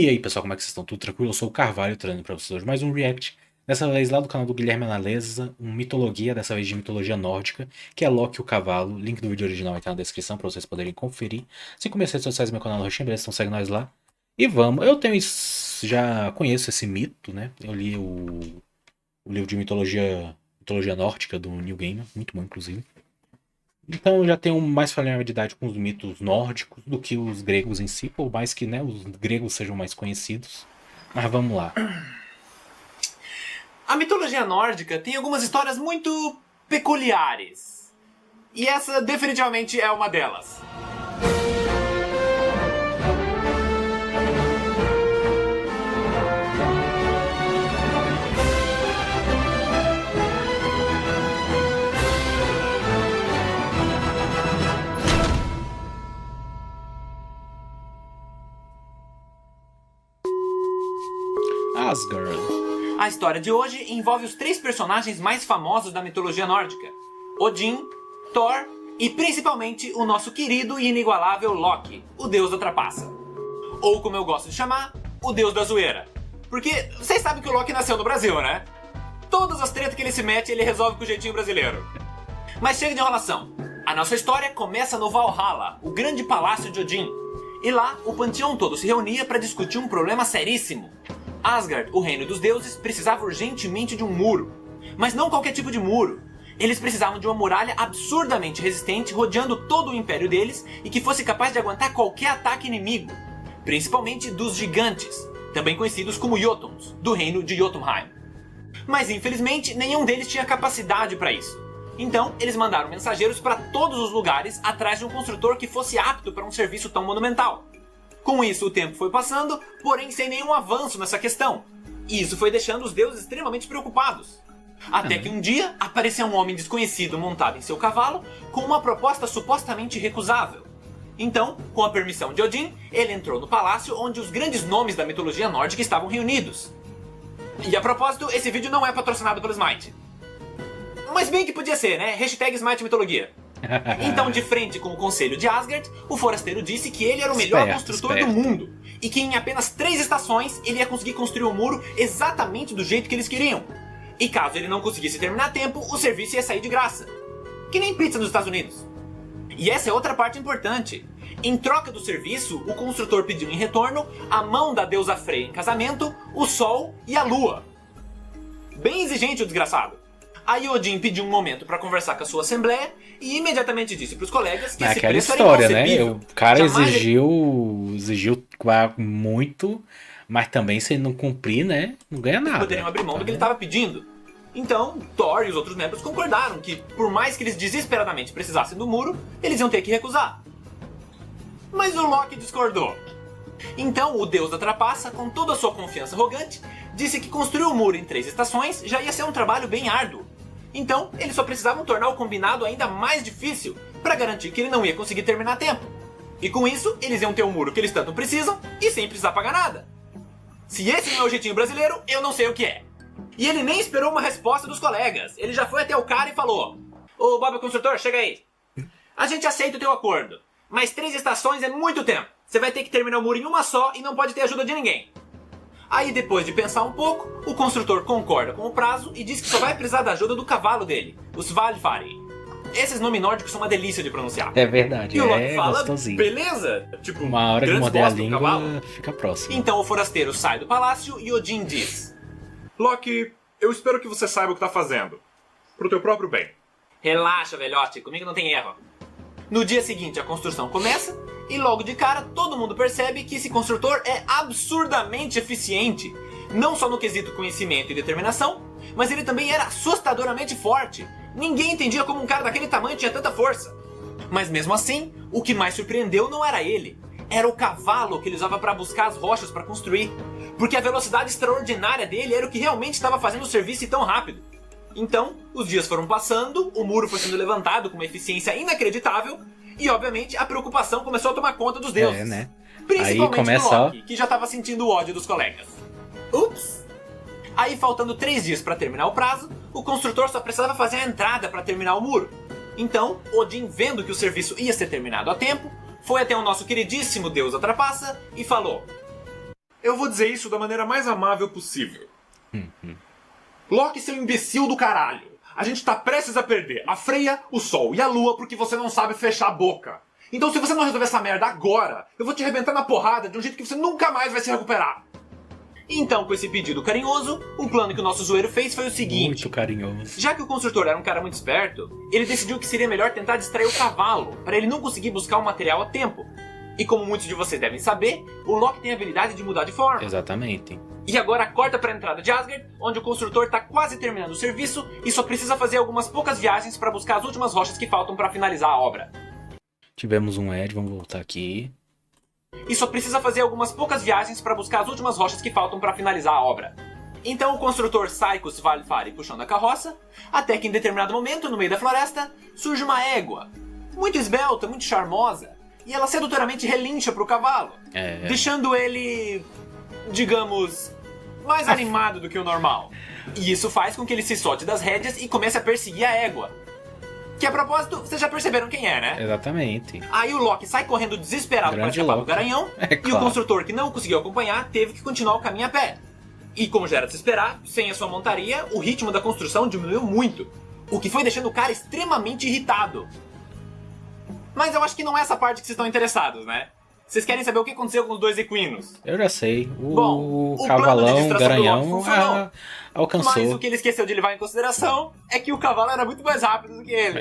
E aí, pessoal, como é que vocês estão? Tudo tranquilo? Eu sou o Carvalho, trazendo pra vocês hoje mais um React. Dessa vez lá do canal do Guilherme Analesa, um mitologia, dessa vez de mitologia nórdica, que é Loki o Cavalo. Link do vídeo original vai estar na descrição para vocês poderem conferir. Assim como as redes sociais do meu canal no Roxinha, beleza? Então segue nós lá. E vamos, já conheço esse mito, né? Eu li o livro de mitologia nórdica do New Game, muito bom inclusive. Então eu já tenho mais familiaridade com os mitos nórdicos do que os gregos em si, por mais que, né, os gregos sejam mais conhecidos. Mas vamos lá. A mitologia nórdica tem algumas histórias muito peculiares. E essa definitivamente é uma delas. Asgard. A história de hoje envolve os três personagens mais famosos da mitologia nórdica: Odin, Thor e principalmente o nosso querido e inigualável Loki, o deus da trapaça. Ou como eu gosto de chamar, o deus da zoeira. Porque vocês sabem que o Loki nasceu no Brasil, né? Todas as tretas que ele se mete, ele resolve com o jeitinho brasileiro. Mas chega de enrolação. A nossa história começa no Valhalla, o grande palácio de Odin. E lá, o panteão todo se reunia para discutir um problema seríssimo. Asgard, o reino dos deuses, precisava urgentemente de um muro. Mas não qualquer tipo de muro. Eles precisavam de uma muralha absurdamente resistente rodeando todo o império deles e que fosse capaz de aguentar qualquer ataque inimigo. Principalmente dos gigantes, também conhecidos como Jotuns, do reino de Jotunheim. Mas infelizmente nenhum deles tinha capacidade para isso. Então eles mandaram mensageiros para todos os lugares atrás de um construtor que fosse apto para um serviço tão monumental. Com isso o tempo foi passando, porém sem nenhum avanço nessa questão. E isso foi deixando os deuses extremamente preocupados. Até que um dia apareceu um homem desconhecido montado em seu cavalo com uma proposta supostamente recusável. Então, com a permissão de Odin, ele entrou no palácio onde os grandes nomes da mitologia nórdica estavam reunidos. E a propósito, esse vídeo não é patrocinado pelo Smite. Mas bem que podia ser, né? Hashtag Smite Mitologia. Então, de frente com o conselho de Asgard, o forasteiro disse que ele era o melhor construtor do mundo. E que em apenas 3 estações ele ia conseguir construir o muro exatamente do jeito que eles queriam. E caso ele não conseguisse terminar a tempo, o serviço ia sair de graça. Que nem pizza nos Estados Unidos. E essa é outra parte importante. Em troca do serviço, o construtor pediu em retorno a mão da deusa Freya em casamento, o Sol e a Lua. Bem exigente o desgraçado. Aí Odin pediu um momento para conversar com a sua assembleia e imediatamente disse para os colegas que esse aquela preço história, era né? inconcebível. O cara Jamais exigiu muito, mas também se ele não cumprir, né? Não ganha nada. poderiam abrir mão do que ele estava pedindo. Então, Thor e os outros membros concordaram que, por mais que eles desesperadamente precisassem do muro, eles iam ter que recusar. Mas o Loki discordou. Então, o deus da trapaça, com toda a sua confiança arrogante, disse que construir o muro em 3 estações já ia ser um trabalho bem árduo. Então, eles só precisavam tornar o combinado ainda mais difícil, para garantir que ele não ia conseguir terminar a tempo. E com isso, eles iam ter o muro que eles tanto precisam e sem precisar pagar nada. Se esse não é o jeitinho brasileiro, eu não sei o que é. E ele nem esperou uma resposta dos colegas. Ele já foi até o cara e falou: "Ô Bob construtor, chega aí. A gente aceita o teu acordo, mas 3 estações é muito tempo. Você vai ter que terminar o muro em uma só e não pode ter ajuda de ninguém." Aí depois de pensar um pouco, o construtor concorda com o prazo e diz que só vai precisar da ajuda do cavalo dele, o Svalfari. Esses nomes nórdicos são uma delícia de pronunciar. É verdade, E o Loki fala: gostosinho. "Beleza." Tipo, Uma hora de grandes morder a bosta do língua, cavalo. fica próximo. Então o forasteiro sai do palácio e Odin diz: Loki, eu espero que você saiba o que tá fazendo. Pro teu próprio bem. "Relaxa, velhote, comigo não tem erro." No dia seguinte a construção começa e logo de cara todo mundo percebe que esse construtor é absurdamente eficiente. Não só no quesito conhecimento e determinação, mas ele também era assustadoramente forte. Ninguém entendia como um cara daquele tamanho tinha tanta força. Mas mesmo assim, o que mais surpreendeu não era ele. Era o cavalo que ele usava para buscar as rochas para construir. Porque a velocidade extraordinária dele era o que realmente estava fazendo o serviço ir tão rápido. Então, os dias foram passando, o muro foi sendo levantado com uma eficiência inacreditável e, obviamente, a preocupação começou a tomar conta dos deuses. Né? Principalmente Aí começa, do Loki, que já estava sentindo o ódio dos colegas. Ups! Aí, faltando 3 dias para terminar o prazo, o construtor só precisava fazer a entrada para terminar o muro. Então, Odin, vendo que o serviço ia ser terminado a tempo, foi até o nosso queridíssimo deus da trapaça e falou: Eu vou dizer isso da maneira mais amável possível. Loki, seu imbecil do caralho. A gente tá prestes a perder a Freya, o Sol e a Lua porque você não sabe fechar a boca. Então se você não resolver essa merda agora, eu vou te arrebentar na porrada de um jeito que você nunca mais vai se recuperar. Então, com esse pedido carinhoso, o plano que o nosso zoeiro fez foi o seguinte. Muito carinhoso. Já que o construtor era um cara muito esperto, ele decidiu que seria melhor tentar distrair o cavalo, para ele não conseguir buscar o material a tempo. E como muitos de vocês devem saber, o Loki tem a habilidade de mudar de forma. Exatamente. E agora corta para a entrada de Asgard, onde o construtor está quase terminando o serviço e só precisa fazer algumas poucas viagens para buscar as últimas rochas que faltam para finalizar a obra. Tivemos um Ed, vamos voltar aqui. E só precisa fazer algumas poucas viagens para buscar as últimas rochas que faltam para finalizar a obra. Então o construtor sai com o Svalfari puxando a carroça, até que em determinado momento, no meio da floresta, surge uma égua. Muito esbelta, muito charmosa, e ela sedutoramente relincha pro cavalo, deixando ele, digamos, mais animado do que o normal. E isso faz com que ele se solte das rédeas e comece a perseguir a égua. Que a propósito, vocês já perceberam quem é, né? Exatamente. Aí o Loki sai correndo desesperado para escapar do garanhão, e claro. o construtor que não conseguiu acompanhar teve que continuar o caminho a pé. E como já era de se esperar, sem a sua montaria, o ritmo da construção diminuiu muito, o que foi deixando o cara extremamente irritado. Mas eu acho que não é essa parte que vocês estão interessados, né? Vocês querem saber o que aconteceu com os dois equinos? Eu já sei. Bom, o cavalão, plano de distração do garanhão, Loki funcionou. alcançou. Mas o que ele esqueceu de levar em consideração é que o cavalo era muito mais rápido do que ele.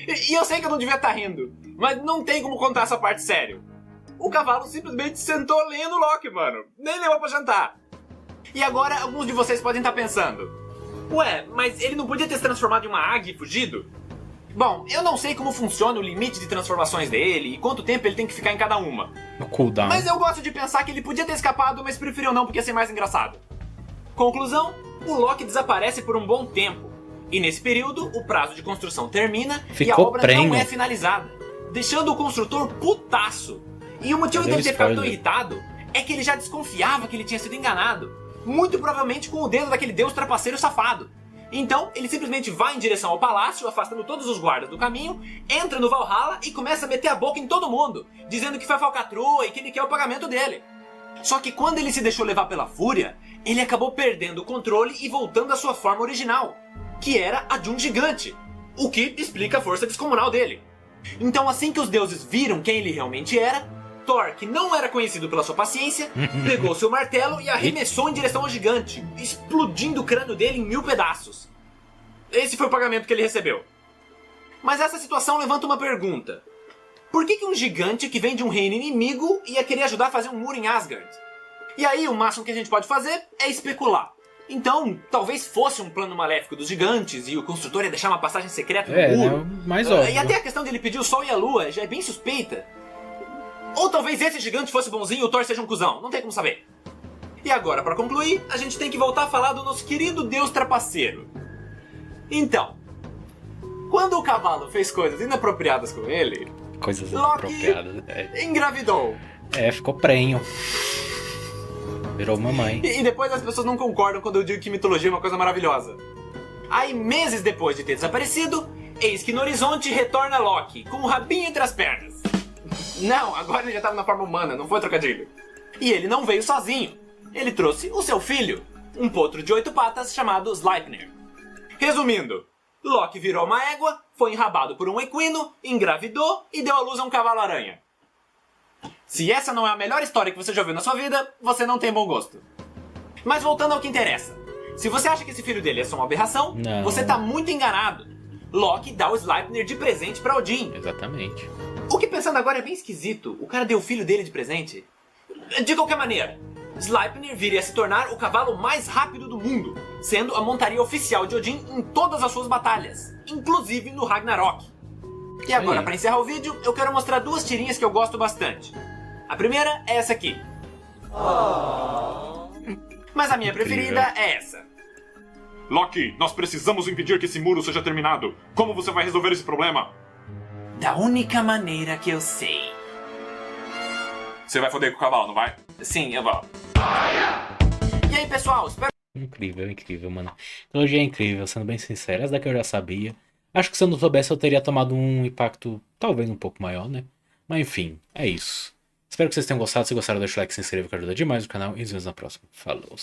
E eu sei que eu não devia estar rindo, mas não tem como contar essa parte sério. O cavalo simplesmente sentou lenha no Loki, mano. Nem levou pra jantar. E agora alguns de vocês podem estar pensando: ué, mas ele não podia ter se transformado em uma águia e fugido? Bom, eu não sei como funciona o limite de transformações dele e quanto tempo ele tem que ficar em cada uma. No cooldown. Mas eu gosto de pensar que ele podia ter escapado, mas preferiu não porque ia ser mais engraçado. Conclusão, o Loki desaparece por um bom tempo. E nesse período, o prazo de construção termina e a obra não é finalizada, deixando o construtor putaço. E o motivo dele ter ficado tão irritado é que ele já desconfiava que ele tinha sido enganado, muito provavelmente com o dedo daquele deus trapaceiro safado. Então, ele simplesmente vai em direção ao palácio, afastando todos os guardas do caminho, entra no Valhalla e começa a meter a boca em todo mundo, dizendo que foi falcatrua e que ele quer o pagamento dele. Só que quando ele se deixou levar pela fúria, ele acabou perdendo o controle e voltando à sua forma original, que era a de um gigante, o que explica a força descomunal dele. Então, assim que os deuses viram quem ele realmente era, Thor, que não era conhecido pela sua paciência, pegou seu martelo e arremessou em direção ao gigante, explodindo o crânio dele em 1000 pedaços. Esse foi o pagamento que ele recebeu. Mas essa situação levanta uma pergunta. Por que um gigante que vem de um reino inimigo ia querer ajudar a fazer um muro em Asgard? E aí o máximo que a gente pode fazer é especular. Então, talvez fosse um plano maléfico dos gigantes e o construtor ia deixar uma passagem secreta no muro. Né? Mais óbvio. E até a questão de ele pedir o Sol e a Lua já é bem suspeita. Ou talvez esse gigante fosse bonzinho e o Thor seja um cuzão, não tem como saber. E agora, para concluir, a gente tem que voltar a falar do nosso querido deus trapaceiro. Então, quando o cavalo fez coisas inapropriadas com ele, coisas Loki inapropriadas. engravidou. Ficou prenho. Virou mamãe. E depois as pessoas não concordam quando eu digo que mitologia é uma coisa maravilhosa. Aí, meses depois de ter desaparecido, eis que no horizonte retorna Loki, com o rabinho entre as pernas. Não, agora ele já estava na forma humana, não foi trocadilho. E ele não veio sozinho. Ele trouxe o seu filho, um potro de 8 patas chamado Sleipnir. Resumindo, Loki virou uma égua, foi enrabado por um equino, engravidou e deu à luz a um cavalo-aranha. Se essa não é a melhor história que você já ouviu na sua vida, você não tem bom gosto. Mas voltando ao que interessa. Se você acha que esse filho dele é só uma aberração, você tá muito enganado. Loki dá o Sleipnir de presente pra Odin. Exatamente. O que pensando agora é bem esquisito. O cara deu o filho dele de presente. De qualquer maneira, Sleipnir viria a se tornar o cavalo mais rápido do mundo, sendo a montaria oficial de Odin em todas as suas batalhas, inclusive no Ragnarok. E agora, para encerrar o vídeo, eu quero mostrar 2 tirinhas que eu gosto bastante. A primeira é essa aqui. Mas a minha preferida é essa. Loki, nós precisamos impedir que esse muro seja terminado. Como você vai resolver esse problema? Da única maneira que eu sei. Você vai foder com o cavalo, não vai? Sim, eu vou. E aí, pessoal, espero... Incrível, mano. A trilogia é incrível, sendo bem sincero. Essa daqui eu já sabia. Acho que se eu não soubesse eu teria tomado um impacto talvez um pouco maior, né? Mas enfim, é isso. Espero que vocês tenham gostado. Se gostaram, deixa o like, se inscreva que ajuda demais o canal. E nos vemos na próxima. Falou!